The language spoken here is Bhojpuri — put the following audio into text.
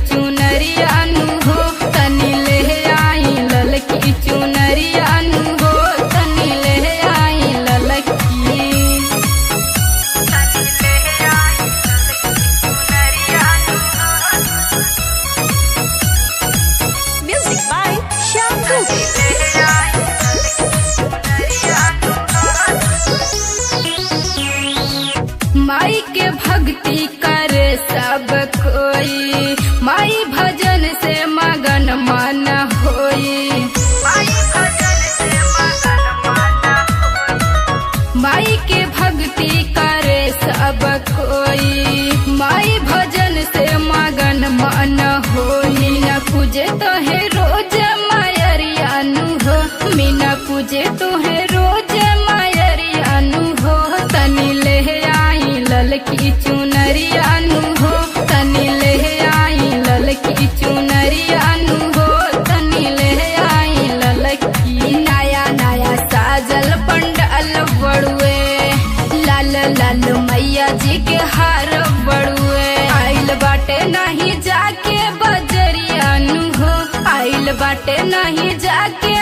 चुनरिया नु हो तनी ले आई ललकी चुनरिया नु हो तनी ले आई ललकी। Music by Shyam Dubey. माई के भक्ति करे सब कोई, माई भजन से मगन मन होई। माई के भक्ति करे सब कोई, माई भजन से मगन मन होई। न पूजे तो है रोज मायरिया नु हो, मीना पूजे तो है रोज मायरिया नु हो तनी ले आई ललकी चुनरिया नु हो तनी ले आई ललकी चुनरिया नु हो तनी ले आई ललकी। नया नया साजल पंडाल बड़ुए, लाल लाल मैया जी के हार बड़ुए। आइल बाटे नहीं जाके बजरिया नु हो, आइल बाटे नहीं जाके